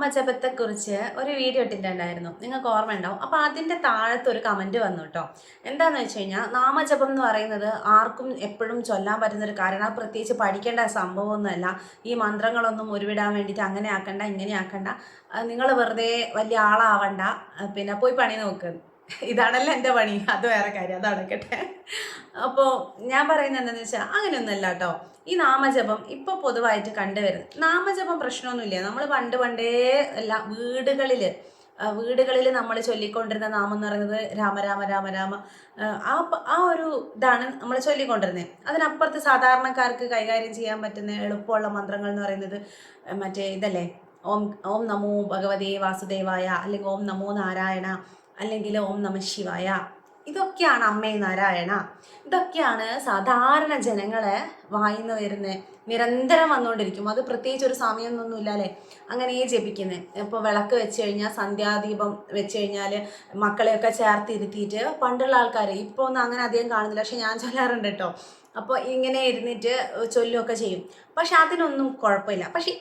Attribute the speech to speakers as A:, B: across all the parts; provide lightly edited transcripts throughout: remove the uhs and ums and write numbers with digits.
A: നാമജപത്തെക്കുറിച്ച് ഒരു വീഡിയോ ഇട്ടിട്ടുണ്ടായിരുന്നു. നിങ്ങൾക്ക് ഓർമ്മയുണ്ടാവും. അപ്പോൾ അതിൻ്റെ താഴത്ത് ഒരു കമൻറ്റ് വന്നു കേട്ടോ. എന്താണെന്ന് വെച്ച് കഴിഞ്ഞാൽ നാമജപം എന്ന് പറയുന്നത് ആർക്കും എപ്പോഴും ചൊല്ലാൻ പറ്റുന്നൊരു കാര്യമാണ്. അത് പ്രത്യേകിച്ച് പഠിക്കേണ്ട സംഭവമൊന്നുമല്ല. ഈ മന്ത്രങ്ങളൊന്നും ഉരുവിടാൻ വേണ്ടിയിട്ട് അങ്ങനെ ആക്കണ്ട ഇങ്ങനെ ആക്കണ്ട, നിങ്ങൾ വെറുതെ വലിയ ആളാവണ്ട, പിന്നെ പോയി പണി നോക്ക്. ഇതാണല്ലോ എൻ്റെ പണി. അത് വേറെ കാര്യം, അത് നടക്കട്ടെ. അപ്പോൾ ഞാൻ പറയുന്നത് എന്താണെന്ന് വെച്ചാൽ അങ്ങനെയൊന്നുമല്ല കേട്ടോ. ഈ നാമജപം ഇപ്പോൾ പൊതുവായിട്ട് കണ്ടുവരുന്നത് നാമജപം പ്രശ്നമൊന്നുമില്ല. നമ്മൾ പണ്ടേ അല്ല വീടുകളിൽ നമ്മൾ ചൊല്ലിക്കൊണ്ടിരുന്ന നാമം എന്ന് പറയുന്നത് രാമ രാമ രാമ രാമ. ആ ഒരു ഇതാണ് നമ്മൾ ചൊല്ലിക്കൊണ്ടിരുന്നത്. അതിനപ്പുറത്ത് സാധാരണക്കാർക്ക് കൈകാര്യം ചെയ്യാൻ പറ്റുന്ന എളുപ്പമുള്ള മന്ത്രങ്ങൾ എന്ന് പറയുന്നത് മറ്റേ ഇതല്ലേ, ഓം ഓം നമോ ഭഗവതേ വാസുദേവായ, അല്ലെങ്കിൽ ഓം നമോ നാരായണ, അല്ലെങ്കിൽ ഓം നമ ശിവായ. ഇതൊക്കെയാണ് അമ്മേ നാരായണ. ഇതൊക്കെയാണ് സാധാരണ ജനങ്ങളെ വായിന്ന് വരുന്നത്. നിരന്തരം വന്നുകൊണ്ടിരിക്കും. അത് പ്രത്യേകിച്ച് ഒരു സമയമൊന്നുമില്ല അല്ലേ, അങ്ങനെ ജപിക്കുന്നത്. ഇപ്പോൾ വിളക്ക് വെച്ച് കഴിഞ്ഞാൽ, സന്ധ്യാദീപം വെച്ച് കഴിഞ്ഞാൽ മക്കളെയൊക്കെ ചേർത്തിരുത്തിയിട്ട് പണ്ടുള്ള ആൾക്കാർ, ഇപ്പോൾ ഒന്നും അങ്ങനെ അധികം കാണുന്നില്ല, പക്ഷെ ഞാൻ ചൊല്ലാറുണ്ട് കേട്ടോ. അപ്പോൾ ഇങ്ങനെ ഇരുന്നിട്ട് ചൊല്ലുകയൊക്കെ ചെയ്യും. പക്ഷെ അതിനൊന്നും കുഴപ്പമില്ല. പക്ഷെ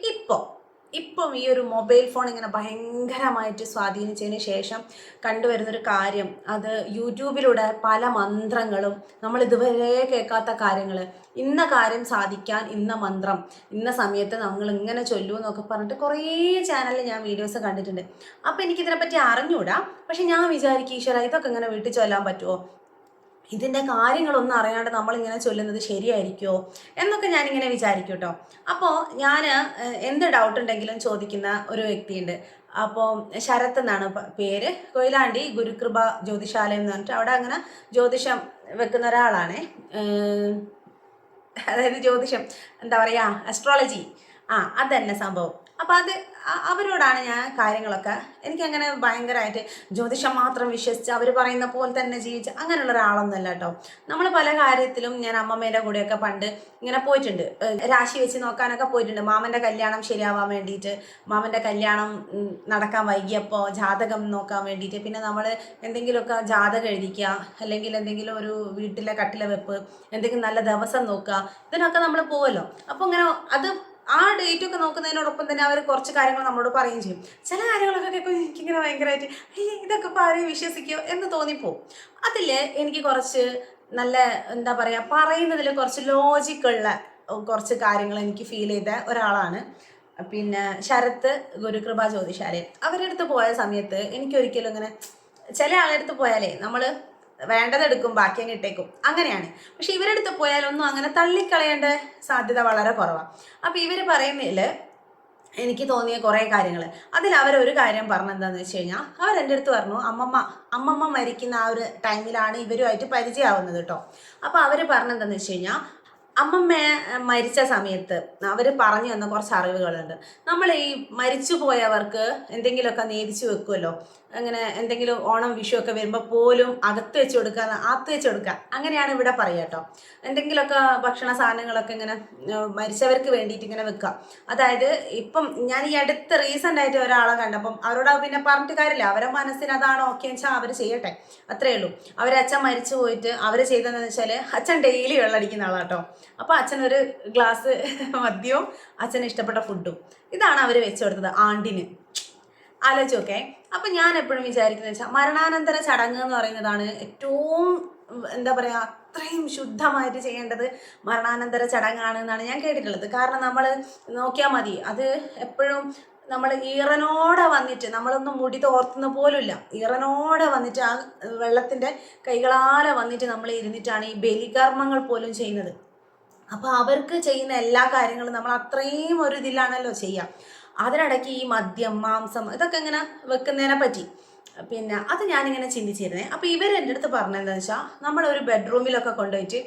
A: ഇപ്പം ഈ ഒരു മൊബൈൽ ഫോൺ ഇങ്ങനെ ഭയങ്കരമായിട്ട് സ്വാധീനിച്ചതിന് ശേഷം കണ്ടുവരുന്നൊരു കാര്യം, അത് യൂട്യൂബിലൂടെ പല മന്ത്രങ്ങളും, നമ്മൾ ഇതുവരെ കേൾക്കാത്ത കാര്യങ്ങൾ, ഇന്ന കാര്യം സാധിക്കാൻ ഇന്ന മന്ത്രം ഇന്ന സമയത്ത് നമ്മൾ ഇങ്ങനെ ചൊല്ലൂ എന്നൊക്കെ പറഞ്ഞിട്ട് കുറേ ചാനലിൽ ഞാൻ വീഡിയോസ് കണ്ടിട്ടുണ്ട്. അപ്പോൾ എനിക്കിതിനെപ്പറ്റി അറിഞ്ഞൂടാ. പക്ഷെ ഞാൻ വിചാരിക്കും, ഈശ്വര ഇതൊക്കെ ഇങ്ങനെ വീട്ടിൽ ചൊല്ലാൻ പറ്റുമോ, ഇതിൻ്റെ കാര്യങ്ങളൊന്നും അറിയാണ്ട് നമ്മളിങ്ങനെ ചൊല്ലുന്നത് ശരിയായിരിക്കുമോ എന്നൊക്കെ ഞാനിങ്ങനെ വിചാരിക്കും കേട്ടോ. അപ്പോൾ ഞാൻ എന്ത് ഡൗട്ട് ഉണ്ടെങ്കിലും ചോദിക്കുന്ന ഒരു വ്യക്തിയുണ്ട്. അപ്പോൾ ശരത്ത് എന്നാണ് പേര്. കൊയിലാണ്ടി ഗുരുകൃപ ജ്യോതിശാലയം എന്ന് പറഞ്ഞിട്ട് അവിടെ അങ്ങനെ ജ്യോതിഷം വെക്കുന്ന ഒരാളാണ്. അതായത് ജ്യോതിഷം എന്താ പറയുക, അസ്ട്രോളജി, അതന്നെ സംഭവം. അപ്പോൾ അവരോടാണ് ഞാൻ കാര്യങ്ങളൊക്കെ, എനിക്കങ്ങനെ ഭയങ്കരമായിട്ട് ജ്യോതിഷം മാത്രം വിശ്വസിച്ച് അവർ പറയുന്ന പോലെ തന്നെ ജീവിച്ച് അങ്ങനെയുള്ള ഒരാളൊന്നുമല്ല കേട്ടോ. നമ്മൾ പല കാര്യത്തിലും ഞാൻ അമ്മമ്മേൻ്റെ കൂടെയൊക്കെ പണ്ട് ഇങ്ങനെ പോയിട്ടുണ്ട്. രാശി വെച്ച് നോക്കാനൊക്കെ പോയിട്ടുണ്ട്. മാമൻ്റെ കല്യാണം ശരിയാവാൻ വേണ്ടിയിട്ട്, മാമൻ്റെ കല്യാണം നടക്കാൻ വൈകിയപ്പോൾ ജാതകം നോക്കാൻ വേണ്ടിയിട്ട്, പിന്നെ നമ്മൾ എന്തെങ്കിലുമൊക്കെ ജാതകം എഴുതിക്കുക, അല്ലെങ്കിൽ എന്തെങ്കിലും ഒരു വീട്ടിലെ കട്ടില വെപ്പ്, എന്തെങ്കിലും നല്ല ദിവസം നോക്കുക, ഇതിനൊക്കെ നമ്മൾ പോവുമല്ലോ. അപ്പോൾ ഇങ്ങനെ അത് ആ ഡേറ്റൊക്കെ നോക്കുന്നതിനോടൊപ്പം തന്നെ അവർ കുറച്ച് കാര്യങ്ങൾ നമ്മളോട് പറയുകയും ചെയ്യും. ചില കാര്യങ്ങളൊക്കെ കേൾക്കുമ്പോൾ എനിക്കിങ്ങനെ ഭയങ്കരമായിട്ട് ഇതൊക്കെ ഇപ്പോൾ ആരെയും വിശ്വസിക്കുമോ എന്ന് തോന്നിപ്പോവും. അതിൽ എനിക്ക് കുറച്ച് നല്ല എന്താ പറയുക, പറയുന്നതിൽ കുറച്ച് ലോജിക്കുള്ള കുറച്ച് കാര്യങ്ങൾ എനിക്ക് ഫീൽ ചെയ്ത ഒരാളാണ് പിന്നെ ശരത്ത് ഗുരുകൃപ ജ്യോതിശാലയം. അവരുടെ അടുത്ത് പോയ സമയത്ത് എനിക്കൊരിക്കലും ഇങ്ങനെ, ചില ആളെടുത്ത് പോയാലേ നമ്മൾ വേണ്ടതെടുക്കും ബാക്കി അങ്ങ് ഇട്ടേക്കും, അങ്ങനെയാണ്. പക്ഷെ ഇവരെടുത്ത് പോയാലൊന്നും അങ്ങനെ തള്ളിക്കളയേണ്ട സാധ്യത വളരെ കുറവാണ്. അപ്പോൾ ഇവർ പറയുന്നതിൽ എനിക്ക് തോന്നിയ കുറേ കാര്യങ്ങൾ, അതിൽ അവരൊരു കാര്യം പറഞ്ഞെന്താണെന്ന് വെച്ച് കഴിഞ്ഞാൽ, അവരെൻ്റെ അടുത്ത് പറഞ്ഞു, അമ്മമ്മ മരിക്കുന്ന ആ ഒരു ടൈമിലാണ് ഇവരുമായിട്ട് പരിചയമാവുന്നത് കേട്ടോ. അപ്പോൾ അവർ പറഞ്ഞെന്താണെന്ന് വെച്ച് കഴിഞ്ഞാൽ, അമ്മമ്മ മരിച്ച സമയത്ത് അവർ പറഞ്ഞു തന്ന കുറച്ച് അറിവുകളുണ്ട്. നമ്മൾ ഈ മരിച്ചു പോയവർക്ക് എന്തെങ്കിലുമൊക്കെ നേദിച്ചു വെക്കുമല്ലോ, അങ്ങനെ എന്തെങ്കിലും ഓണം വിഷു ഒക്കെ വരുമ്പോൾ പോലും അകത്ത് വെച്ച് കൊടുക്കുക, അങ്ങനെയാണ് ഇവിടെ പറയുക കേട്ടോ. എന്തെങ്കിലുമൊക്കെ ഭക്ഷണ സാധനങ്ങളൊക്കെ ഇങ്ങനെ മരിച്ചവർക്ക് വേണ്ടിയിട്ട് ഇങ്ങനെ വെക്കുക. അതായത് ഇപ്പം ഞാൻ ഈ അടുത്ത് റീസെൻ്റ് ആയിട്ട് ഒരാളെ കണ്ടപ്പം അവരോട് പിന്നെ പറഞ്ഞിട്ട് കാര്യമില്ല, അവരെ മനസ്സിന് അതാണ് ഓക്കെ എന്ന് വെച്ചാൽ അവർ ചെയ്യട്ടെ, അത്രയേ ഉള്ളൂ. അച്ഛൻ മരിച്ചു പോയിട്ട് അവർ ചെയ്തതെന്ന് വെച്ചാൽ, അച്ഛൻ ഡെയിലി വെള്ളമടിക്കുന്ന ആളാട്ടോ. അപ്പോൾ അച്ഛനൊരു ഗ്ലാസ് മദ്യവും അച്ഛന് ഇഷ്ടപ്പെട്ട ഫുഡും, ഇതാണ് അവർ വെച്ചു കൊടുത്തത് ആണ്ടിന്. ആലോചിച്ചോക്കെ. അപ്പം ഞാൻ എപ്പോഴും വിചാരിക്കുന്നത് വെച്ചാൽ, മരണാനന്തര ചടങ്ങ് എന്ന് പറയുന്നതാണ് ഏറ്റവും എന്താ പറയുക, അത്രയും ശുദ്ധമായിട്ട് ചെയ്യേണ്ടത് മരണാനന്തര ചടങ്ങാണ് എന്നാണ് ഞാൻ കേട്ടിട്ടുള്ളത്. കാരണം നമ്മൾ നോക്കിയാൽ മതി, അത് എപ്പോഴും നമ്മൾ ഈറനോടെ വന്നിട്ട്, നമ്മളൊന്നും മുടി തോർത്തുന്ന പോലുമില്ല, ഈറനോടെ വന്നിട്ട് ആ വെള്ളത്തിൻ്റെ കൈകളാലെ വന്നിട്ട് നമ്മൾ ഇരുന്നിട്ടാണ് ഈ ബലികർമ്മങ്ങൾ പോലും ചെയ്യുന്നത്. അപ്പോൾ അവർക്ക് ചെയ്യുന്ന എല്ലാ കാര്യങ്ങളും നമ്മൾ അത്രയും ഒരു ഇതിലാണല്ലോ ചെയ്യുക. അതിനിടയ്ക്ക് ഈ മദ്യം, മാംസം, ഇതൊക്കെ ഇങ്ങനെ വെക്കുന്നതിനെ പറ്റി പിന്നെ അത് ഞാനിങ്ങനെ ചിന്തിച്ചിരുന്നേ. അപ്പോൾ ഇവരെൻ്റെ അടുത്ത് പറഞ്ഞതെന്താണെന്ന് വെച്ചാൽ, നമ്മളൊരു ബെഡ്റൂമിലൊക്കെ കൊണ്ടുപോയിട്ട്,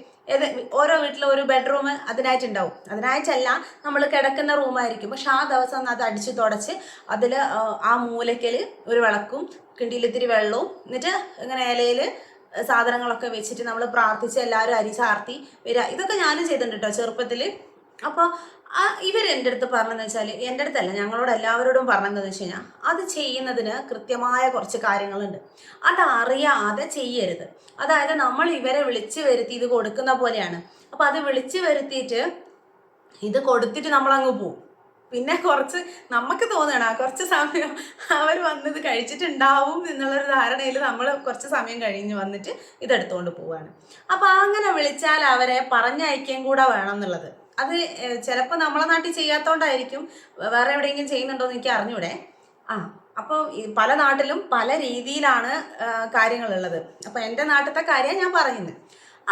A: ഓരോ വീട്ടിലും ഒരു ബെഡ്റൂം അതിനായിട്ടുണ്ടാവും. അതിനായിട്ടല്ല, നമ്മൾ കിടക്കുന്ന റൂമായിരിക്കും, പക്ഷെ ആ ദിവസം അത് അടിച്ച് തുടച്ച് അതിൽ ആ മൂലയ്ക്കൽ ഒരു വിളക്കും കിണ്ടിയിലിത്തിരി വെള്ളവും, എന്നിട്ട് ഇങ്ങനെ ഇലയിൽ സാധനങ്ങളൊക്കെ വെച്ചിട്ട് നമ്മൾ പ്രാർത്ഥിച്ച് എല്ലാവരും അരി ചാർത്തി വരിക. ഇതൊക്കെ ഞാനും ചെയ്തിട്ടുണ്ട് കേട്ടോ ചെറുപ്പത്തിൽ. അപ്പോൾ ഇവരെൻ്റെ അടുത്ത് പറഞ്ഞതെന്ന് വെച്ചാൽ, എൻ്റെ അടുത്തല്ല, ഞങ്ങളോട് എല്ലാവരോടും പറഞ്ഞതെന്ന് വെച്ച് കഴിഞ്ഞാൽ, അത് ചെയ്യുന്നതിന് കൃത്യമായ കുറച്ച് കാര്യങ്ങളുണ്ട്. അതറിയാതെ ചെയ്യരുത്. അതായത് നമ്മൾ ഇവരെ വിളിച്ചു വരുത്തി ഇത് കൊടുക്കുന്ന പോലെയാണ്. അപ്പോൾ അത് വിളിച്ചു വരുത്തിയിട്ട് ഇത് കൊടുത്തിട്ട് നമ്മളങ്ങ് പോവും. പിന്നെ കുറച്ച് നമുക്ക് തോന്നണം കുറച്ച് സമയം അവർ വന്നത് കഴിച്ചിട്ടുണ്ടാവും എന്നുള്ളൊരു ധാരണയിൽ നമ്മൾ കുറച്ച് സമയം കഴിഞ്ഞ് വന്നിട്ട് ഇതെടുത്തുകൊണ്ട് പോവുകയാണ്. അപ്പോൾ അങ്ങനെ വിളിച്ചാൽ അവരെ പറഞ്ഞയക്കുകയും കൂടെ വേണം എന്നുള്ളത്. അത് ചിലപ്പോൾ നമ്മളെ നാട്ടിൽ ചെയ്യാത്തതുകൊണ്ടായിരിക്കും, വേറെ എവിടെയെങ്കിലും ചെയ്യുന്നുണ്ടോ എന്ന് എനിക്ക് അറിഞ്ഞൂടെ. അപ്പോൾ പല നാട്ടിലും പല രീതിയിലാണ് കാര്യങ്ങളുള്ളത്. അപ്പോൾ എൻ്റെ നാട്ടിലത്തെ കാര്യമാണ് ഞാൻ പറയുന്നത്.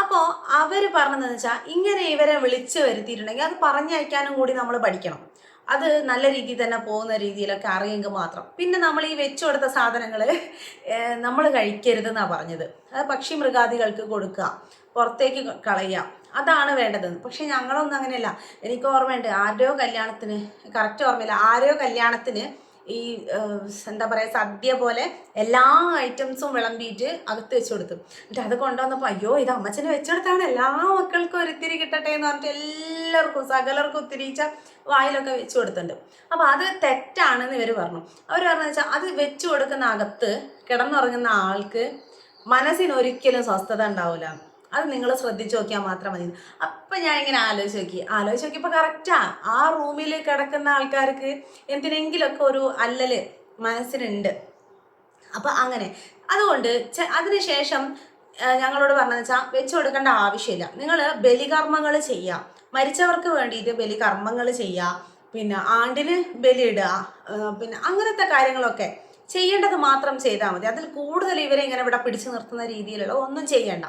A: അപ്പോൾ അവർ പറഞ്ഞതെന്ന് വെച്ചാൽ ഇങ്ങനെ ഇവരെ വിളിച്ച് വരുത്തിയിട്ടുണ്ടെങ്കിൽ അത് പറഞ്ഞയക്കാനും കൂടി നമ്മൾ പഠിക്കണം. അത് നല്ല രീതിയിൽ തന്നെ പോകുന്ന രീതിയിലൊക്കെ അറിയെങ്കിൽ മാത്രം. പിന്നെ നമ്മൾ ഈ വെച്ചു കൊടുത്ത സാധനങ്ങൾ നമ്മൾ കഴിക്കരുതെന്നാണ് പറഞ്ഞത്. അത് പക്ഷി മൃഗാദികൾക്ക് കൊടുക്കുക, പുറത്തേക്ക് കളയുക, അതാണ് വേണ്ടത്. പക്ഷെ ഞങ്ങളൊന്നും അങ്ങനെയല്ല. എനിക്ക് ഓർമ്മയുണ്ട്, ആരോ കല്യാണത്തിന്, കറക്റ്റ് ഓർമ്മയില്ല, ആരോ കല്യാണത്തിന് ഈ എന്താ പറയുക സദ്യ പോലെ എല്ലാ ഐറ്റംസും വിളമ്പിയിട്ട് അകത്ത് വെച്ച് കൊടുത്തു. എന്നിട്ട് അത് കൊണ്ടുവന്നപ്പോൾ അയ്യോ ഇത് അമ്മച്ചന് വെച്ചെടുത്താണ്, എല്ലാ മക്കൾക്കും ഒരിത്തിരി കിട്ടട്ടെ എന്ന് പറഞ്ഞിട്ട് എല്ലാവർക്കും സകലർക്കും ഒത്തിരിച്ച വായിലൊക്കെ വെച്ച് കൊടുത്തിട്ടുണ്ട്. അപ്പോൾ അത് തെറ്റാണെന്ന് ഇവർ പറഞ്ഞു. അവർ പറഞ്ഞു വെച്ചാൽ അത് വെച്ച് കൊടുക്കുന്ന അകത്ത് കിടന്നുറങ്ങുന്ന ആൾക്ക് മനസ്സിന് ഒരിക്കലും സ്വസ്ഥത ഉണ്ടാവില്ല. അത് നിങ്ങൾ ശ്രദ്ധിച്ചു നോക്കിയാൽ മാത്രം മതി. അപ്പം ഞാൻ ഇങ്ങനെ ആലോചിച്ച് നോക്കിയപ്പോൾ കറക്റ്റാ. ആ റൂമിൽ കിടക്കുന്ന ആൾക്കാർക്ക് എന്തിനെങ്കിലുമൊക്കെ ഒരു അല്ലല് മനസ്സിനുണ്ട്. അപ്പം അങ്ങനെ അതുകൊണ്ട് അതിനുശേഷം ഞങ്ങളോട് പറഞ്ഞതെന്ന് വെച്ചാൽ വെച്ചു കൊടുക്കേണ്ട ആവശ്യമില്ല. നിങ്ങൾ ബലികർമ്മങ്ങൾ ചെയ്യുക, മരിച്ചവർക്ക് വേണ്ടിയിട്ട് ബലികർമ്മങ്ങൾ ചെയ്യുക, പിന്നെ ആണ്ടിന് ബലിയിടുക, പിന്നെ അങ്ങനത്തെ കാര്യങ്ങളൊക്കെ ചെയ്യേണ്ടത് മാത്രം ചെയ്താൽ മതി. അതിൽ കൂടുതൽ ഇവരെ ഇങ്ങനെ ഇവിടെ പിടിച്ചു നിർത്തുന്ന രീതിയിലുള്ള ഒന്നും ചെയ്യണ്ട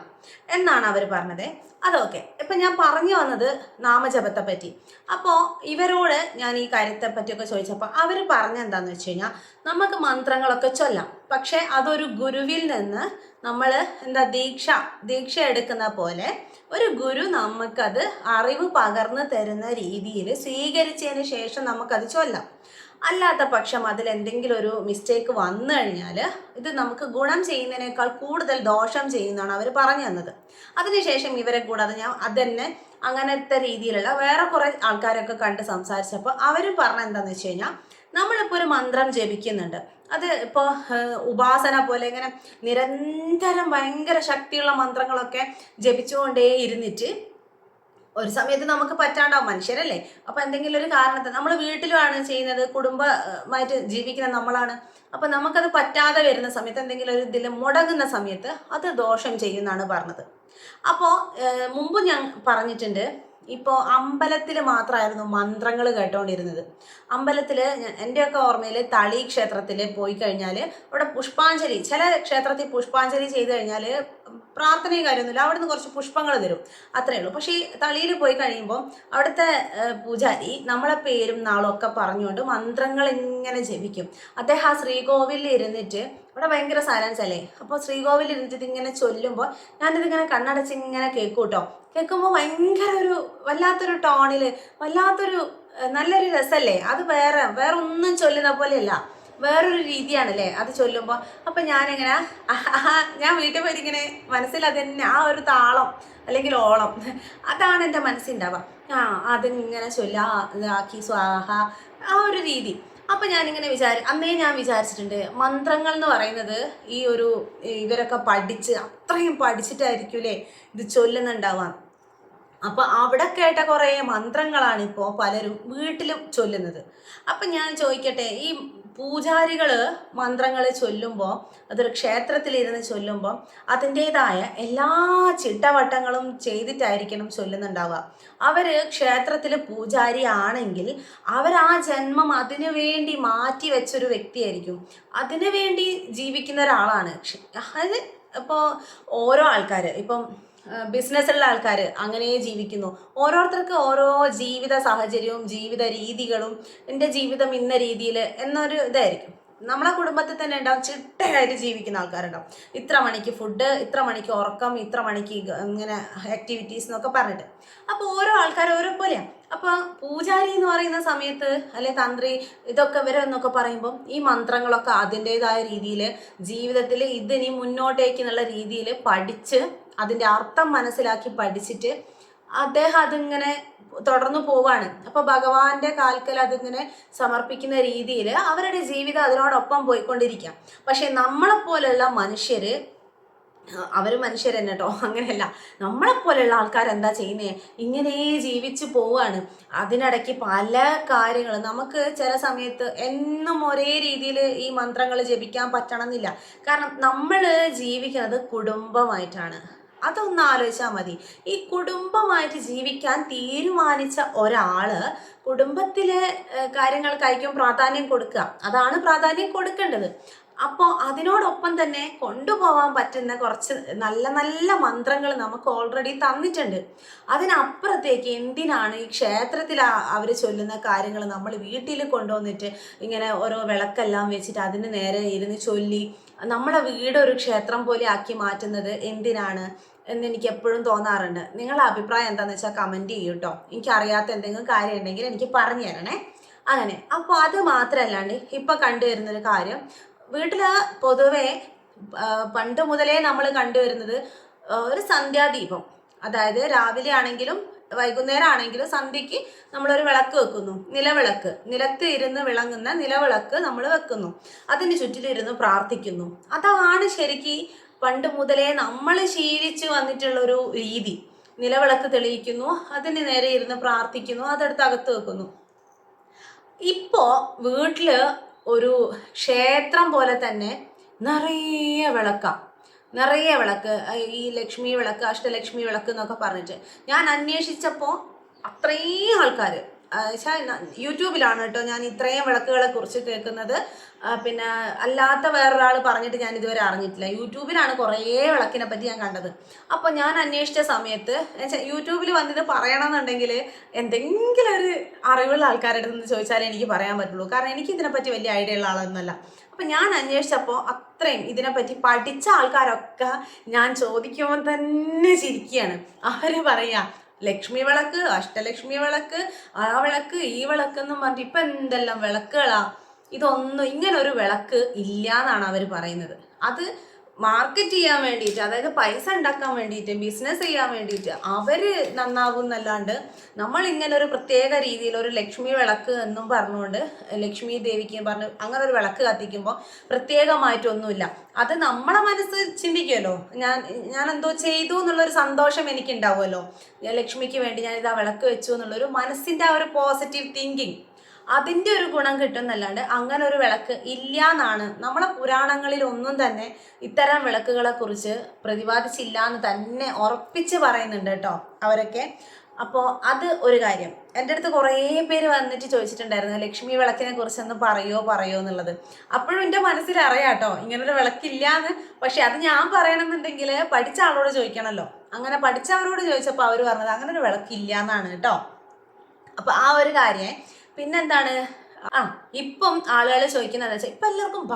A: എന്നാണ് അവർ പറഞ്ഞത്. അതൊക്കെ ഇപ്പം ഞാൻ പറഞ്ഞു വന്നത് നാമജപത്തെ പറ്റി. അപ്പോൾ ഇവരോട് ഞാൻ ഈ കാര്യത്തെ പറ്റിയൊക്കെ ചോദിച്ചപ്പോൾ അവർ പറഞ്ഞെന്താന്ന് വെച്ച് കഴിഞ്ഞാൽ നമുക്ക് മന്ത്രങ്ങളൊക്കെ ചൊല്ലാം, പക്ഷെ അതൊരു ഗുരുവിൽ നിന്ന് നമ്മൾ ദീക്ഷ എടുക്കുന്ന പോലെ ഒരു ഗുരു നമുക്കത് അറിവ് പകർന്നു തരുന്ന രീതിയിൽ സ്വീകരിച്ചതിന് ശേഷം നമുക്കത് ചൊല്ലാം. അല്ലാത്ത പക്ഷം അതിലെന്തെങ്കിലും ഒരു മിസ്റ്റേക്ക് വന്നു കഴിഞ്ഞാൽ ഇത് നമുക്ക് ഗുണം ചെയ്യുന്നതിനേക്കാൾ കൂടുതൽ ദോഷം ചെയ്യുന്നതാണ് അവർ പറഞ്ഞു തന്നത്. അതിനുശേഷം ഇവരെ കൂടാതെ ഞാൻ അതന്നെ അങ്ങനത്തെ രീതിയിലുള്ള വേറെ കുറേ ആൾക്കാരൊക്കെ കണ്ട് സംസാരിച്ചപ്പോൾ അവരും പറഞ്ഞ എന്താണെന്ന് വെച്ച് കഴിഞ്ഞാൽ നമ്മളിപ്പോൾ ഒരു മന്ത്രം ജപിക്കുന്നുണ്ട്, അത് ഇപ്പോൾ ഉപാസന പോലെ ഇങ്ങനെ നിരന്തരം ഭയങ്കര ശക്തിയുള്ള മന്ത്രങ്ങളൊക്കെ ജപിച്ചുകൊണ്ടേ ഇരുന്നിട്ട് ഒരു സമയത്ത് നമുക്ക് പറ്റാണ്ടാവും, മനുഷ്യരല്ലേ. അപ്പോൾ എന്തെങ്കിലും ഒരു കാരണത്തെ നമ്മൾ വീട്ടിലുമാണ് ചെയ്യുന്നത്, കുടുംബമായിട്ട് ജീവിക്കുന്ന നമ്മളാണ്. അപ്പോൾ നമുക്കത് പറ്റാതെ വരുന്ന സമയത്ത് എന്തെങ്കിലും ഒരു ഇതിൽ മുടങ്ങുന്ന സമയത്ത് അത് ദോഷം ചെയ്യുമെന്നാണ് പറഞ്ഞത്. അപ്പോൾ മുമ്പ് ഞാൻ പറഞ്ഞിട്ടുണ്ട്, ഇപ്പോൾ അമ്പലത്തിൽ മാത്രമായിരുന്നു മന്ത്രങ്ങൾ കേട്ടോണ്ടിരുന്നത്. അമ്പലത്തിൽ എൻ്റെയൊക്കെ ഓർമ്മയിൽ തളി ക്ഷേത്രത്തിൽ പോയി കഴിഞ്ഞാൽ അവിടെ പുഷ്പാഞ്ജലി, ചില ക്ഷേത്രത്തിൽ പുഷ്പാഞ്ജലി ചെയ്ത് കഴിഞ്ഞാൽ പ്രാർത്ഥനയും കാര്യമൊന്നുമില്ല, അവിടുന്ന് കുറച്ച് പുഷ്പങ്ങൾ തരും, അത്രയേ ഉള്ളൂ. പക്ഷേ ഈ തളിയിൽ പോയി കഴിയുമ്പോൾ അവിടുത്തെ പൂജാരി നമ്മളെ പേരും നാളും ഒക്കെ പറഞ്ഞുകൊണ്ട് മന്ത്രങ്ങൾ ഇങ്ങനെ ജപിക്കും. അദ്ദേഹം ആ ശ്രീകോവിലിൽ ഇരുന്നിട്ട്, ഇവിടെ ഭയങ്കര സൈലൻസ് അല്ലേ, അപ്പോൾ ശ്രീകോവിലിൽ ഇരുന്നിട്ട് ഇങ്ങനെ ചൊല്ലുമ്പോൾ ഞാനിതിങ്ങനെ കണ്ണടച്ച് ഇങ്ങനെ കേൾക്കും കേട്ടോ. കേൾക്കുമ്പോൾ ഭയങ്കര ഒരു വല്ലാത്തൊരു ടോണിൽ വല്ലാത്തൊരു നല്ലൊരു രസമല്ലേ. അത് വേറെ ഒന്നും ചൊല്ലുന്ന പോലെയല്ല, വേറൊരു രീതിയാണല്ലേ അത് ചൊല്ലുമ്പോൾ. അപ്പം ഞാനിങ്ങനെ ഞാൻ വീട്ടിൽ പോയിട്ട് ഇങ്ങനെ മനസ്സിൽ അതന്നെ ആ ഒരു താളം അല്ലെങ്കിൽ ഓളം അതാണ് എൻ്റെ മനസ്സിലുണ്ടാവുക. അതിങ്ങനെ ആക്കി സ്വാഹ ആ ഒരു രീതി. അപ്പം ഞാനിങ്ങനെ അന്നേ ഞാൻ വിചാരിച്ചിട്ടുണ്ട് മന്ത്രങ്ങൾ എന്ന് പറയുന്നത് ഈ ഒരു ഇവരൊക്കെ അത്രയും പഠിച്ചിട്ടായിരിക്കൂലേ ഇത് ചൊല്ലുന്നുണ്ടാവാൻ. അപ്പോൾ അവിടെ കേട്ട കുറേ മന്ത്രങ്ങളാണ് ഇപ്പോൾ പലരും വീട്ടിലും ചൊല്ലുന്നത്. അപ്പം ഞാൻ ചോദിക്കട്ടെ, ഈ പൂജാരികൾ മന്ത്രങ്ങൾ ചൊല്ലുമ്പോൾ, അതൊരു ക്ഷേത്രത്തിലിരുന്ന് ചൊല്ലുമ്പോൾ അതിൻ്റേതായ എല്ലാ ചിട്ടവട്ടങ്ങളും ചെയ്തിട്ടായിരിക്കണം ചൊല്ലുന്നുണ്ടാവുക. അവർ ക്ഷേത്രത്തിൽ പൂജാരി ആണെങ്കിൽ അവർ ആ ജന്മം അതിനു വേണ്ടി മാറ്റി വെച്ചൊരു വ്യക്തിയായിരിക്കും, അതിനു വേണ്ടി ജീവിക്കുന്ന ഒരാളാണ്. അത് ഇപ്പോൾ ഓരോ ആൾക്കാർ, ഇപ്പം ബിസിനസ്സുള്ള ആൾക്കാർ അങ്ങനെ ജീവിക്കുന്നു. ഓരോരുത്തർക്ക് ഓരോ ജീവിത സാഹചര്യവും ജീവിത രീതികളും, എൻ്റെ ജീവിതം ഇന്ന രീതിയിൽ എന്നൊരു ഇതായിരിക്കും. നമ്മളെ കുടുംബത്തിൽ തന്നെ ഉണ്ടാവും ചിട്ടയായിട്ട് ജീവിക്കുന്ന ആൾക്കാരുണ്ടാവും. ഇത്ര മണിക്ക് ഫുഡ്, ഇത്ര മണിക്ക് ഉറക്കം, ഇത്ര മണിക്ക് ഇങ്ങനെ ആക്ടിവിറ്റീസ് എന്നൊക്കെ പറഞ്ഞിട്ട്. അപ്പോൾ ഓരോ ആൾക്കാർ ഓരോ പോലെയാണ്. അപ്പോൾ പൂജാരി എന്ന് പറയുന്ന സമയത്ത് അല്ലെ തന്ത്രി ഇതൊക്കെ ഇവരെന്നൊക്കെ പറയുമ്പം ഈ മന്ത്രങ്ങളൊക്കെ അതിൻ്റേതായ രീതിയിൽ ജീവിതത്തിൽ ഇതിനി മുന്നോട്ടേക്ക് എന്നുള്ള രീതിയിൽ പഠിച്ച് അതിൻ്റെ അർത്ഥം മനസ്സിലാക്കി പഠിച്ചിട്ട് അദ്ദേഹം അതിങ്ങനെ തുടർന്നു പോവാണ്. അപ്പോൾ ഭഗവാന്റെ കാൽക്കൽ അതിങ്ങനെ സമർപ്പിക്കുന്ന രീതിയിൽ അവരുടെ ജീവിതം അതിനോടൊപ്പം പോയിക്കൊണ്ടിരിക്കാം. പക്ഷെ നമ്മളെപ്പോലുള്ള മനുഷ്യർ അവർ മനുഷ്യർ തന്നെ കേട്ടോ, അങ്ങനെയല്ല. നമ്മളെപ്പോലെയുള്ള ആൾക്കാർ എന്താ ചെയ്യുന്നത്, ഇങ്ങനെ ജീവിച്ചു പോവാണ്. അതിനിടയ്ക്ക് പല കാര്യങ്ങൾ നമുക്ക് ചില സമയത്ത് എന്നും ഒരേ രീതിയിൽ ഈ മന്ത്രങ്ങൾ ജപിക്കാൻ പറ്റണമെന്നില്ല. കാരണം നമ്മൾ ജീവിക്കുന്നത് കുടുംബമായിട്ടാണ്. അതൊന്ന് ആലോചിച്ചാൽ മതി. ഈ കുടുംബമായിട്ട് ജീവിക്കാൻ തീരുമാനിച്ച ഒരാള് കുടുംബത്തിലെ കാര്യങ്ങൾക്കായിരിക്കും പ്രാധാന്യം കൊടുക്കുക. അതാണ് പ്രാധാന്യം കൊടുക്കേണ്ടത്. അപ്പോൾ അതിനോടൊപ്പം തന്നെ കൊണ്ടുപോകാൻ പറ്റുന്ന കുറച്ച് നല്ല നല്ല മന്ത്രങ്ങൾ നമുക്ക് ഓൾറെഡി തന്നിട്ടുണ്ട്. അതിനപ്പുറത്തേക്ക് എന്തിനാണ് ഈ ക്ഷേത്രത്തിൽ അവർ ചൊല്ലുന്ന കാര്യങ്ങൾ നമ്മൾ വീട്ടിൽ കൊണ്ടുവന്നിട്ട് ഇങ്ങനെ ഓരോ വിളക്കെല്ലാം വെച്ചിട്ട് അതിന് നേരെ ഇരുന്ന് ചൊല്ലി നമ്മുടെ വീട് ഒരു ക്ഷേത്രം പോലെ ആക്കി മാറ്റുന്നത് എന്തിനാണ് എന്ന് എനിക്ക് എപ്പോഴും തോന്നാറുണ്ട്. നിങ്ങളുടെ അഭിപ്രായം എന്താണെന്ന് വെച്ചാൽ കമൻറ്റ് ചെയ്യൂ കേട്ടോ. എനിക്കറിയാത്ത എന്തെങ്കിലും കാര്യം ഉണ്ടെങ്കിൽ എനിക്ക് പറഞ്ഞു തരണേ. അങ്ങനെ അപ്പോൾ അത് മാത്രമല്ലാണ്ട് ഇപ്പം കണ്ടുവരുന്നൊരു കാര്യം, വീട്ടിൽ പൊതുവെ പണ്ട് മുതലേ നമ്മൾ കണ്ടുവരുന്നത് ഒരു സന്ധ്യാദീപം. അതായത് രാവിലെ ആണെങ്കിലും വൈകുന്നേരം ആണെങ്കിലും സന്ധ്യയ്ക്ക് നമ്മളൊരു വിളക്ക് വെക്കുന്നു, നിലവിളക്ക്. നിലത്ത് ഇരുന്ന് വിളങ്ങുന്ന നിലവിളക്ക് നമ്മൾ വെക്കുന്നു, അതിന് ചുറ്റിലിരുന്ന് പ്രാർത്ഥിക്കുന്നു. അതാണ് ശരിക്കും പണ്ട് മുതലേ നമ്മൾ ശീലിച്ച് വന്നിട്ടുള്ളൊരു രീതി. നിലവിളക്ക് തെളിയിക്കുന്നു, അതിന് നേരെ ഇരുന്ന് പ്രാർത്ഥിക്കുന്നു, അതെടുത്ത് അകത്ത് വെക്കുന്നു. ഇപ്പോൾ വീട്ടിൽ ഒരു ക്ഷേത്രം പോലെ തന്നെ നിറയെ വിളക്ക്, ഈ ലക്ഷ്മി വിളക്ക്, അഷ്ടലക്ഷ്മി വിളക്ക് എന്നൊക്കെ പറഞ്ഞിട്ട് ഞാൻ അന്വേഷിച്ചപ്പോൾ അത്രയും ആൾക്കാർ, യൂട്യൂബിലാണ് കേട്ടോ ഞാൻ ഇത്രയും വിളക്കുകളെ കുറിച്ച് കേൾക്കുന്നത്. പിന്നെ അല്ലാത്ത വേറൊരാൾ പറഞ്ഞിട്ട് ഞാൻ ഇതുവരെ അറിഞ്ഞിട്ടില്ല. യൂട്യൂബിലാണ് കുറേ വിളക്കിനെ പറ്റി ഞാൻ കണ്ടത്. അപ്പോൾ ഞാൻ അന്വേഷിച്ച സമയത്ത് യൂട്യൂബിൽ വന്നിത് പറയണമെന്നുണ്ടെങ്കിൽ എന്തെങ്കിലും ഒരു അറിവുള്ള ആൾക്കാരുടെ നിന്ന് ചോദിച്ചാലേ എനിക്ക് പറയാൻ പറ്റുള്ളൂ. കാരണം എനിക്ക് ഇതിനെപ്പറ്റി വലിയ ഐഡിയ ഉള്ള ആളൊന്നുമല്ല. അപ്പം ഞാൻ അന്വേഷിച്ചപ്പോൾ അത്രയും ഇതിനെപ്പറ്റി പഠിച്ച ആൾക്കാരൊക്കെ ഞാൻ ചോദിക്കുമ്പോൾ തന്നെ ചിരിക്കുകയാണ്. അവർ പറയാ ലക്ഷ്മി വിളക്ക്, അഷ്ടലക്ഷ്മി വിളക്ക്, ആ വിളക്ക്, ഈ വിളക്ക് എന്നും പറഞ്ഞിട്ട് ഇപ്പം എന്തെല്ലാം വിളക്കുകളാ. ഇതൊന്നും ഇങ്ങനൊരു വിളക്ക് ഇല്ല എന്നാണ് അവർ പറയുന്നത്. അത് മാർക്കറ്റ് ചെയ്യാൻ വേണ്ടിയിട്ട്, അതായത് പൈസ ഉണ്ടാക്കാൻ വേണ്ടിയിട്ട്, ബിസിനസ് ചെയ്യാൻ വേണ്ടിയിട്ട് അവർ നന്നാവും എന്നല്ലാണ്ട് നമ്മൾ ഇങ്ങനെ ഒരു പ്രത്യേക രീതിയിൽ ഒരു ലക്ഷ്മി വിളക്ക് എന്നും പറഞ്ഞുകൊണ്ട് ലക്ഷ്മി ദേവിക്ക് പറഞ്ഞ് അങ്ങനെ ഒരു വിളക്ക് കത്തിക്കുമ്പോൾ പ്രത്യേകമായിട്ടൊന്നുമില്ല. അത് നമ്മളെ മനസ്സ് ചിന്തിക്കുമല്ലോ, ഞാൻ എന്തോ ചെയ്തു എന്നുള്ളൊരു സന്തോഷം എനിക്കുണ്ടാവുമല്ലോ. ലക്ഷ്മിക്ക് വേണ്ടി ഞാൻ ഇതാ വിളക്ക് വെച്ചു എന്നുള്ളൊരു മനസ്സിൻ്റെ ആ ഒരു പോസിറ്റീവ് തിങ്കിങ്, അതിൻ്റെ ഒരു ഗുണം കിട്ടുന്നല്ലാണ്ട് അങ്ങനെ ഒരു വിളക്ക് ഇല്ല എന്നാണ് നമ്മളെ പുരാണങ്ങളിൽ ഒന്നും തന്നെ ഇത്തരം വിളക്കുകളെ കുറിച്ച് പ്രതിപാദിച്ചില്ല എന്ന് തന്നെ ഉറപ്പിച്ച് പറയുന്നുണ്ട് കേട്ടോ അവരൊക്കെ. അപ്പോൾ അത് ഒരു കാര്യം. എൻ്റെ അടുത്ത് കുറേ പേര് വന്നിട്ട് ചോദിച്ചിട്ടുണ്ടായിരുന്നു ലക്ഷ്മി വിളക്കിനെ കുറിച്ചൊന്ന് പറയോ എന്നുള്ളത്. അപ്പോഴും എൻ്റെ മനസ്സിൽ അറിയാം കേട്ടോ ഇങ്ങനൊരു വിളക്കില്ല എന്ന്. പക്ഷെ അത് ഞാൻ പറയണമെന്നുണ്ടെങ്കിൽ പഠിച്ച ആളോട് ചോദിക്കണമല്ലോ. അങ്ങനെ പഠിച്ചവരോട് ചോദിച്ചപ്പോൾ അവർ പറഞ്ഞത് അങ്ങനെ ഒരു വിളക്കില്ല എന്നാണ് കേട്ടോ. അപ്പോൾ ആ ഒരു കാര്യം. പിന്നെന്താണ്, ഇപ്പം ആളുകൾ ചോദിക്കുന്നത് വെച്ചാൽ ഇപ്പം എല്ലാവർക്കും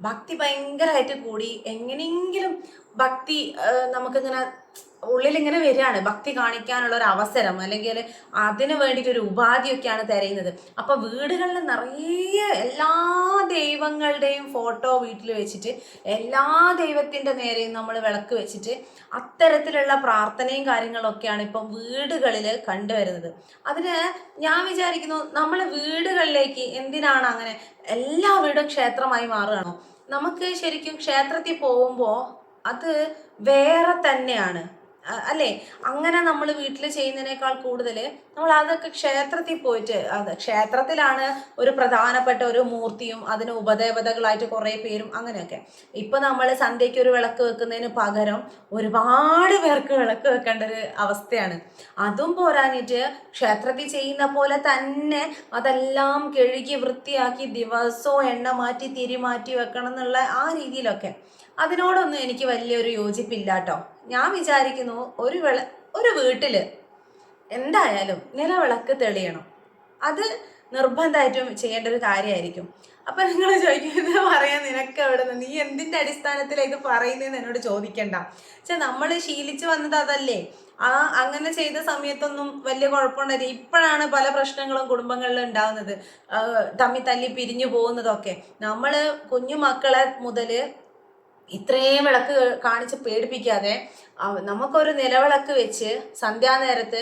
A: ഭക്തി ഭയങ്കരമായിട്ട് കൂടി. എങ്ങനെയെങ്കിലും ഭക്തി നമുക്കിങ്ങനെ ഉള്ളിലിങ്ങനെ വരികയാണ്, ഭക്തി കാണിക്കാനുള്ള ഒരു അവസരം, അല്ലെങ്കിൽ അതിന് വേണ്ടിയിട്ടൊരു ഉപാധിയൊക്കെയാണ് തിരയുന്നത്. അപ്പോൾ വീടുകളിൽ നിറയെ എല്ലാ ദൈവങ്ങളുടെയും ഫോട്ടോ വീട്ടിൽ വെച്ചിട്ട് എല്ലാ ദൈവത്തിൻ്റെ നേരെയും നമ്മൾ വിളക്ക് വെച്ചിട്ട് അത്തരത്തിലുള്ള പ്രാർത്ഥനയും കാര്യങ്ങളൊക്കെയാണ് ഇപ്പം വീടുകളിൽ കണ്ടുവരുന്നത്. അതിന് ഞാൻ വിചാരിക്കുന്നു നമ്മൾ വീടുകളിലേക്ക് എന്തിനാണ് അങ്ങനെ എല്ലാ വീടും ക്ഷേത്രമായി മാറുകയാണോ? നമുക്ക് ശരിക്കും ക്ഷേത്രത്തിൽ പോകുമ്പോൾ അത് വേറെ തന്നെയാണ് അല്ലേ? അങ്ങനെ നമ്മൾ വീട്ടിൽ ചെയ്യുന്നതിനേക്കാൾ കൂടുതൽ നമ്മൾ അതൊക്കെ ക്ഷേത്രത്തിൽ പോയിട്ട്, അത് ക്ഷേത്രത്തിലാണ് ഒരു പ്രധാനപ്പെട്ട ഒരു മൂർത്തിയും അതിന് ഉപദേവതകളായിട്ട് കുറേ പേരും അങ്ങനെയൊക്കെ. ഇപ്പം നമ്മൾ സന്ധ്യയ്ക്ക് ഒരു വിളക്ക് വെക്കുന്നതിന് പകരം ഒരുപാട് പേർക്ക് വിളക്ക് വെക്കേണ്ട ഒരു അവസ്ഥയാണ്. അതും പോരാഞ്ഞിട്ട് ക്ഷേത്രത്തിൽ ചെയ്യുന്ന പോലെ തന്നെ അതെല്ലാം കഴുകി വൃത്തിയാക്കി ദിവസവും എണ്ണ മാറ്റി തിരി മാറ്റി വെക്കണം എന്നുള്ള ആ രീതിയിലൊക്കെ അതിനോടൊന്നും എനിക്ക് വലിയൊരു യോജിപ്പില്ല കേട്ടോ. ഞാൻ വിചാരിക്കുന്നു ഒരു വീട്ടിൽ എന്തായാലും നിലവിളക്ക് തെളിയണം. അത് നിർബന്ധമായിട്ടും ചെയ്യേണ്ട ഒരു കാര്യമായിരിക്കും. അപ്പം നിങ്ങൾ ചോദിക്കുന്നത് പറയാൻ നിനക്ക് എവിടെ നിന്ന്, നീ എന്തിൻ്റെ അടിസ്ഥാനത്തിലാണ് ഇത് പറയുന്നതെന്ന് എന്നോട് ചോദിക്കണ്ട. പക്ഷെ നമ്മൾ ശീലിച്ച് വന്നത് അതല്ലേ. അങ്ങനെ ചെയ്ത സമയത്തൊന്നും വലിയ കുഴപ്പമുണ്ടായില്ല. ഇപ്പോഴാണ് പല പ്രശ്നങ്ങളും കുടുംബങ്ങളിൽ ഉണ്ടാകുന്നത്, തല്ലി പിരിഞ്ഞു പോകുന്നതൊക്കെ. നമ്മൾ കുഞ്ഞു മക്കളെ മുതൽ ഇത്രയും വിളക്ക് കാണിച്ച് പേടിപ്പിക്കാതെ നമുക്കൊരു നിലവിളക്ക് വെച്ച് സന്ധ്യാനേരത്ത്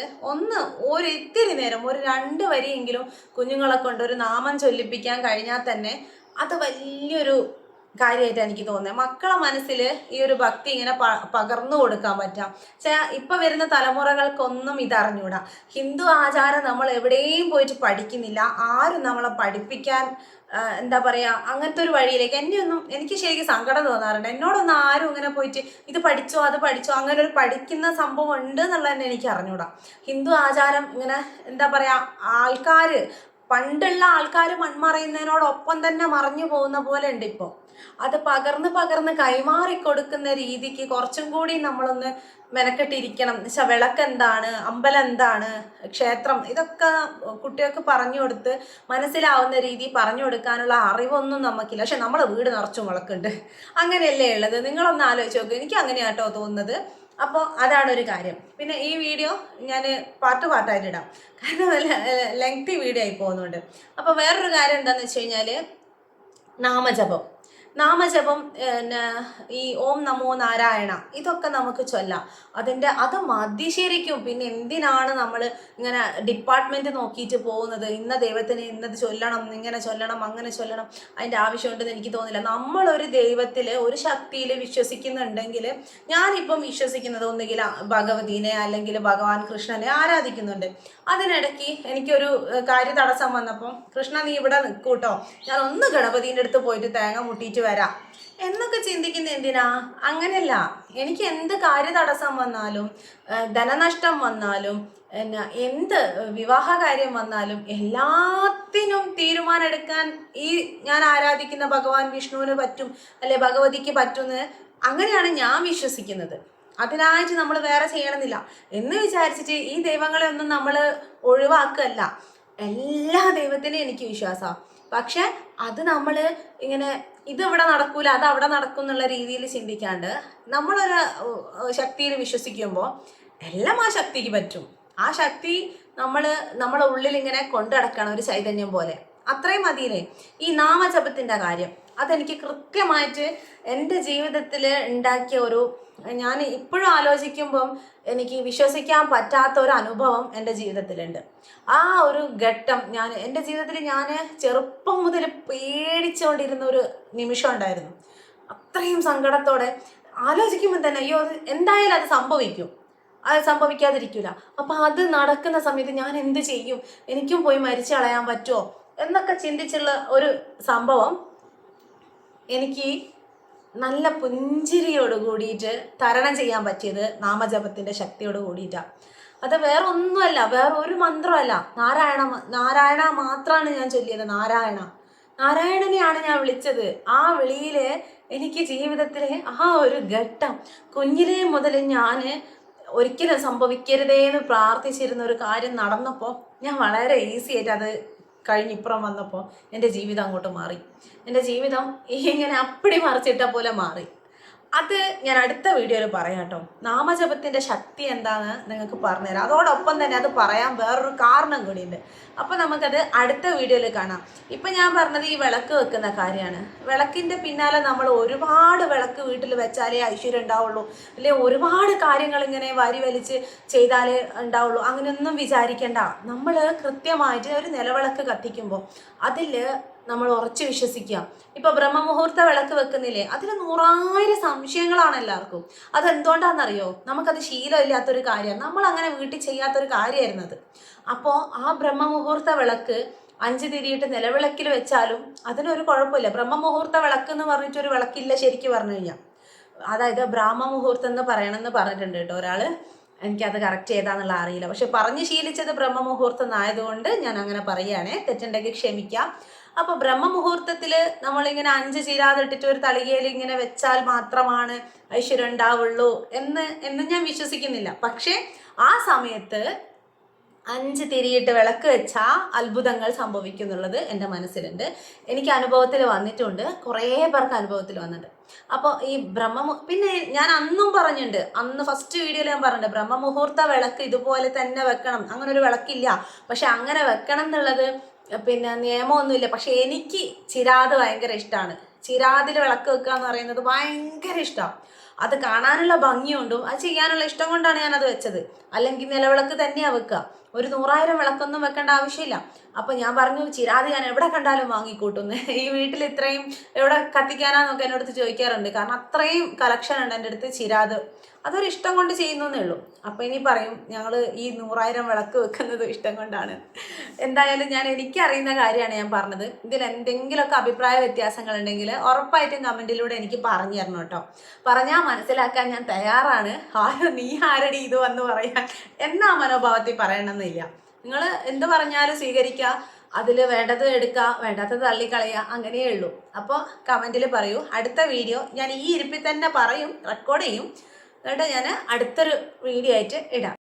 A: ഇത്തിരി നേരം ഒരു 2 വരിയെങ്കിലും കുഞ്ഞുങ്ങളെ കൊണ്ട് ഒരു നാമം ചൊല്ലിപ്പിക്കാൻ കഴിഞ്ഞാൽ തന്നെ അത് വലിയൊരു കാര്യമായിട്ട് എനിക്ക് തോന്നുന്നത്. മക്കളെ മനസ്സിൽ ഈ ഒരു ഭക്തി ഇങ്ങനെ പകർന്നു കൊടുക്കാൻ പറ്റാം. പക്ഷേ ഇപ്പൊ വരുന്ന തലമുറകൾക്കൊന്നും ഇതറിഞ്ഞൂടാ. ഹിന്ദു ആചാരം നമ്മൾ എവിടെയും പോയിട്ട് പഠിക്കുന്നില്ല, ആരും നമ്മളെ പഠിപ്പിക്കാൻ എന്താ പറയാ അങ്ങനത്തെ ഒരു വഴിയിലേക്ക് എനിക്ക് ശരിക്കും സങ്കടം തോന്നാറുണ്ട്. എന്നോടൊന്നും ആരും ഇങ്ങനെ പോയിട്ട് ഇത് പഠിച്ചോ അത് പഠിച്ചോ അങ്ങനെ ഒരു പഠിക്കുന്ന സംഭവം ഉണ്ട് എന്നുള്ളത് തന്നെ എനിക്ക് അറിഞ്ഞൂടാ. ഹിന്ദു ആചാരം ഇങ്ങനെ എന്താ പറയാ ആൾക്കാര് പണ്ടുള്ള ആൾക്കാർ മൺമറയുന്നതിനോടൊപ്പം തന്നെ മറഞ്ഞു പോകുന്ന പോലെ ഉണ്ട് ഇപ്പോൾ. അത് പകർന്ന് പകർന്ന് കൈമാറി കൊടുക്കുന്ന രീതിക്ക് കുറച്ചും കൂടി നമ്മളൊന്ന് മെനക്കെട്ടിരിക്കണം. എന്നുവെച്ചാൽ വിളക്ക് എന്താണ്, അമ്പലം എന്താണ്, ക്ഷേത്രം, ഇതൊക്കെ കുട്ടികൾക്ക് പറഞ്ഞു കൊടുത്ത് മനസ്സിലാവുന്ന രീതി പറഞ്ഞു കൊടുക്കാനുള്ള അറിവൊന്നും നമുക്കില്ല. പക്ഷെ നമ്മളെ വീട് നിറച്ചും വിളക്കുണ്ട്, അങ്ങനെയല്ലേ ഉള്ളത്? നിങ്ങളൊന്ന് ആലോചിച്ച് നോക്ക്. എനിക്ക് അങ്ങനെയാട്ടോ തോന്നുന്നത്. അപ്പോൾ അതാണ് ഒരു കാര്യം. പിന്നെ ഈ വീഡിയോ ഞാൻ പാർട്ടായിട്ട് ഇടാം, കാരണം ലെങ്തി വീഡിയോ ആയി പോകുന്നുണ്ട്. അപ്പോൾ വേറൊരു കാര്യം എന്താണെന്ന് വെച്ച് കഴിഞ്ഞാൽ നാമജപം ഈ ഓം നമോ നാരായണ ഇതൊക്കെ നമുക്ക് ചൊല്ലാം. അത് മതി ശരിക്കും. പിന്നെ എന്തിനാണ് നമ്മൾ ഇങ്ങനെ ഡിപ്പാർട്ട്മെന്റ് നോക്കിയിട്ട് പോകുന്നത്? ഇന്ന ദൈവത്തിന് ഇന്നത് ചൊല്ലണം, ഇങ്ങനെ ചൊല്ലണം, അങ്ങനെ ചൊല്ലണം, അതിൻ്റെ ആവശ്യമുണ്ടെന്ന് എനിക്ക് തോന്നില്ല. നമ്മളൊരു ദൈവത്തിൽ ഒരു ശക്തിയിൽ വിശ്വസിക്കുന്നുണ്ടെങ്കിൽ, ഞാനിപ്പം വിശ്വസിക്കുന്നത് ഒന്നുകിൽ ഭഗവതിനെ അല്ലെങ്കിൽ ഭഗവാൻ കൃഷ്ണനെ ആരാധിക്കുന്നുണ്ട്. അതിനിടയ്ക്ക് എനിക്കൊരു കാര്യതടസ്സം വന്നപ്പോൾ, കൃഷ്ണ നീ ഇവിടെ നിൽക്കൂട്ടോ, ഞാൻ ഒന്ന് ഗണപതിൻ്റെ അടുത്ത് പോയിട്ട് തേങ്ങ മുട്ടിയിട്ട് വരാം എന്നൊക്കെ ചിന്തിക്കുന്ന എന്തിനാ? അങ്ങനെയല്ല. എനിക്ക് എന്ത് കാര്യതടസ്സം വന്നാലും, ധനനഷ്ടം വന്നാലും, എന്ത് വിവാഹ കാര്യം വന്നാലും എല്ലാത്തിനും തീരുമാനം എടുക്കാൻ ഈ ഞാൻ ആരാധിക്കുന്ന ഭഗവാൻ വിഷ്ണുവിന് പറ്റും, അല്ലെ ഭഗവതിക്ക് പറ്റുമെന്ന് അങ്ങനെയാണ് ഞാൻ വിശ്വസിക്കുന്നത്. അതിനായിട്ട് നമ്മൾ വേറെ ചെയ്യണമെന്നില്ല എന്ന് വിചാരിച്ചിട്ട് ഈ ദൈവങ്ങളെ ഒന്നും നമ്മൾ ഒഴിവാക്കല്ല. എല്ലാ ദൈവത്തിനും എനിക്ക് വിശ്വാസമാണ്. പക്ഷെ അത് നമ്മൾ ഇങ്ങനെ ഇതിവിടെ നടക്കൂല അത് അവിടെ നടക്കും എന്നുള്ള രീതിയിൽ ചിന്തിക്കാണ്ട് നമ്മളൊരു ശക്തിയിൽ വിശ്വസിക്കുമ്പോൾ എല്ലാം ആ ശക്തിക്ക് പറ്റും. ആ ശക്തി നമ്മളെ ഉള്ളിൽ ഇങ്ങനെ കൊണ്ടുനടക്കണം, ഒരു ചൈതന്യം പോലെ. അത്രയും മതിയില്ലേ. ഈ നാമജപത്തിൻ്റെ കാര്യം അതെനിക്ക് കൃത്യമായിട്ട് എൻ്റെ ജീവിതത്തിൽ ഉണ്ടാക്കിയ ഞാൻ ഇപ്പോഴും ആലോചിക്കുമ്പം എനിക്ക് വിശ്വസിക്കാൻ പറ്റാത്ത ഒരു അനുഭവം എൻ്റെ ജീവിതത്തിലുണ്ട്. ആ ഒരു ഘട്ടം എൻ്റെ ജീവിതത്തിൽ ഞാൻ ചെറുപ്പം മുതൽ പേടിച്ചുകൊണ്ടിരുന്ന ഒരു നിമിഷം ഉണ്ടായിരുന്നു. അത്രയും സങ്കടത്തോടെ ആലോചിക്കുമ്പോൾ തന്നെ അയ്യോ എന്തായാലും അത് സംഭവിക്കും, അത് സംഭവിക്കാതിരിക്കില്ല. അപ്പം അത് നടക്കുന്ന സമയത്ത് ഞാൻ എന്ത് ചെയ്യും, എനിക്കും പോയി മരിച്ചു കളയാൻ പറ്റുമോ എന്നൊക്കെ ചിന്തിച്ചുള്ള ഒരു സംഭവം എനിക്ക് നല്ല പുഞ്ചിരിയോട് കൂടിയിട്ട് തരണം ചെയ്യാൻ പറ്റിയത് നാമജപത്തിൻ്റെ ശക്തിയോട് കൂടിയിട്ടാണ്. അത് വേറെ ഒന്നുമല്ല, വേറെ ഒരു മന്ത്രമല്ല. നാരായണ മാത്രമാണ് ഞാൻ ചൊല്ലിയത്. നാരായണനെയാണ് ഞാൻ വിളിച്ചത്. ആ വിളിയിൽ എനിക്ക് ജീവിതത്തിലെ ആ ഒരു ഘട്ടം കുഞ്ഞിലേ മുതൽ ഞാൻ ഒരിക്കലും സംഭവിക്കരുതേ എന്ന് പ്രാർത്ഥിച്ചിരുന്ന ഒരു കാര്യം നടന്നപ്പോൾ ഞാൻ വളരെ ഈസി ആയിട്ട് അത് കഴിഞ്ഞിപ്പുറം വന്നപ്പോൾ എൻ്റെ ജീവിതം അങ്ങോട്ട് മാറി. എൻ്റെ ജീവിതം ഇങ്ങനെ അപ്പടി മറിച്ചിട്ട പോലെ മാറി. അത് ഞാൻ അടുത്ത വീഡിയോയിൽ പറയാം കേട്ടോ. നാമജപത്തിൻ്റെ ശക്തി എന്താണെന്ന് നിങ്ങൾക്ക് പറഞ്ഞുതരാം. അതോടൊപ്പം തന്നെ അത് പറയാൻ വേറൊരു കാരണം കൂടിയുണ്ട്. അപ്പോൾ നമുക്കത് അടുത്ത വീഡിയോയിൽ കാണാം. ഇപ്പം ഞാൻ പറഞ്ഞത് ഈ വിളക്ക് വെക്കുന്ന കാര്യമാണ്. വിളക്കിൻ്റെ പിന്നാലെ നമ്മൾ ഒരുപാട് വിളക്ക് വീട്ടിൽ വെച്ചാലേ ഐശ്വര്യം ഉണ്ടാവുള്ളൂ, അല്ലെ ഒരുപാട് കാര്യങ്ങൾ ഇങ്ങനെ വാരി വലിച്ച് ചെയ്താലേ ഉണ്ടാവുള്ളൂ, അങ്ങനെയൊന്നും വിചാരിക്കേണ്ട. നമ്മൾ കൃത്യമായിട്ട് ഒരു നിലവിളക്ക് കത്തിക്കുമ്പോൾ അതിൽ നമ്മൾ ഉറച്ചു വിശ്വസിക്കുക. ഇപ്പൊ ബ്രഹ്മമുഹൂർത്ത വിളക്ക് വെക്കുന്നില്ലേ, അതിൽ 100,000 സംശയങ്ങളാണ് എല്ലാവർക്കും. അതെന്തുകൊണ്ടാണെന്നറിയോ? നമുക്കത് ശീലമില്ലാത്തൊരു കാര്യമാണ്, നമ്മൾ അങ്ങനെ വീട്ടിൽ ചെയ്യാത്തൊരു കാര്യമായിരുന്നത്. അപ്പോൾ ആ ബ്രഹ്മമുഹൂർത്ത വിളക്ക് 5 തിരിയിട്ട് നിലവിളക്കിൽ വെച്ചാലും അതിനൊരു കുഴപ്പമില്ല. ബ്രഹ്മമുഹൂർത്ത വിളക്ക് എന്ന് പറഞ്ഞിട്ടൊരു വിളക്കില്ല ശരിക്കും പറഞ്ഞു കഴിഞ്ഞാൽ. അതായത് ബ്രാഹ്മമുഹൂർത്തം എന്ന് പറയണമെന്ന് പറഞ്ഞിട്ടുണ്ട് കേട്ടോ ഒരാള്. എനിക്കത് കറക്റ്റ് ചെയ്താന്നുള്ള അറിയില്ല, പക്ഷെ പറഞ്ഞ് ശീലിച്ചത് ബ്രഹ്മമുഹൂർത്തം എന്നായതുകൊണ്ട് ഞാൻ അങ്ങനെ പറയുകയാണേ. തെറ്റുണ്ടെങ്കിൽ ക്ഷമിക്കാം. അപ്പോൾ ബ്രഹ്മമുഹൂർത്തത്തിൽ നമ്മളിങ്ങനെ 5 ചിരാതിട്ടിട്ട് ഒരു തളികയിൽ ഇങ്ങനെ വെച്ചാൽ മാത്രമാണ് ഐശ്വര്യം ഉണ്ടാവുള്ളൂ എന്ന് ഞാൻ വിശ്വസിക്കുന്നില്ല. പക്ഷേ ആ സമയത്ത് 5 തിരിയിട്ട് വിളക്ക് വെച്ചാൽ അത്ഭുതങ്ങൾ സംഭവിക്കും എന്നുള്ളത് എൻ്റെ മനസ്സിലുണ്ട്. എനിക്ക് അനുഭവത്തിൽ വന്നിട്ടുണ്ട്, കുറേ പേർക്ക് അനുഭവത്തിൽ വന്നിട്ടുണ്ട്. അപ്പോൾ ഈ പിന്നെ ഞാൻ അന്നും പറഞ്ഞിട്ടുണ്ട്, അന്ന് ഫസ്റ്റ് വീഡിയോയിൽ ഞാൻ പറഞ്ഞിട്ടുണ്ട്, ബ്രഹ്മമുഹൂർത്ത വിളക്ക് ഇതുപോലെ തന്നെ വെക്കണം. അങ്ങനെ ഒരു വിളക്കില്ല, പക്ഷെ അങ്ങനെ വെക്കണം എന്നുള്ളത് പിന്നെ നിയമമൊന്നുമില്ല. പക്ഷെ എനിക്ക് ചിരാത് ഭയങ്കര ഇഷ്ടമാണ്. ചിരാതിൽ വിളക്ക് വെക്കുക എന്ന് പറയുന്നത് ഭയങ്കര ഇഷ്ടമാണ്. അത് കാണാനുള്ള ഭംഗിയുണ്ടും അത് ചെയ്യാനുള്ള ഇഷ്ടം കൊണ്ടാണ് ഞാനത് വെച്ചത്. അല്ലെങ്കിൽ നിലവിളക്ക് തന്നെയാണ് വെക്കുക. ഒരു 100,000 വിളക്കൊന്നും വെക്കേണ്ട ആവശ്യമില്ല. അപ്പോൾ ഞാൻ പറഞ്ഞു ചിരാത് ഞാൻ എവിടെ കണ്ടാലും വാങ്ങിക്കൂട്ടുന്നു. ഈ വീട്ടിൽ ഇത്രയും എവിടെ കത്തിക്കാനാന്നൊക്കെ എൻ്റെ അടുത്ത് ചോദിക്കാറുണ്ട്. കാരണം അത്രയും കളക്ഷൻ ഉണ്ട് എൻ്റെ അടുത്ത് ചിരാത്. അതൊരു ഇഷ്ടം കൊണ്ട് ചെയ്യുന്നേ ഉള്ളൂ. അപ്പോൾ ഇനി പറയും ഞങ്ങൾ ഈ 100,000 വിളക്ക് വെക്കുന്നത് ഇഷ്ടം കൊണ്ടാണ്. എന്തായാലും എനിക്കറിയുന്ന കാര്യമാണ് ഞാൻ പറഞ്ഞത്. ഇതിൽ എന്തെങ്കിലുമൊക്കെ അഭിപ്രായ വ്യത്യാസങ്ങൾ ഉണ്ടെങ്കിൽ ഉറപ്പായിട്ടും കമൻറ്റിലൂടെ എനിക്ക് പറഞ്ഞു തരണം കേട്ടോ. പറഞ്ഞാൽ മനസ്സിലാക്കാൻ ഞാൻ തയ്യാറാണ്. നീ ആരടി ഇത് വന്ന് പറയാൻ എന്നാ മനോഭാവത്തിൽ പറയണമെന്നില്ല. നിങ്ങൾ എന്ത് പറഞ്ഞാലും സ്വീകരിക്കുക, അതിൽ വേണ്ടത് എടുക്കുക, വേണ്ടാത്തത് തള്ളിക്കളയുക, അങ്ങനെയേ ഉള്ളൂ. അപ്പോൾ കമൻറ്റിൽ പറയൂ. അടുത്ത വീഡിയോ ഞാൻ ഈ ഇരിപ്പിൽ തന്നെ പറയും, റെക്കോർഡ് ചെയ്യും. എന്നിട്ട് ഞാൻ അടുത്തൊരു വീഡിയോ ആയിട്ട് ഇടാം.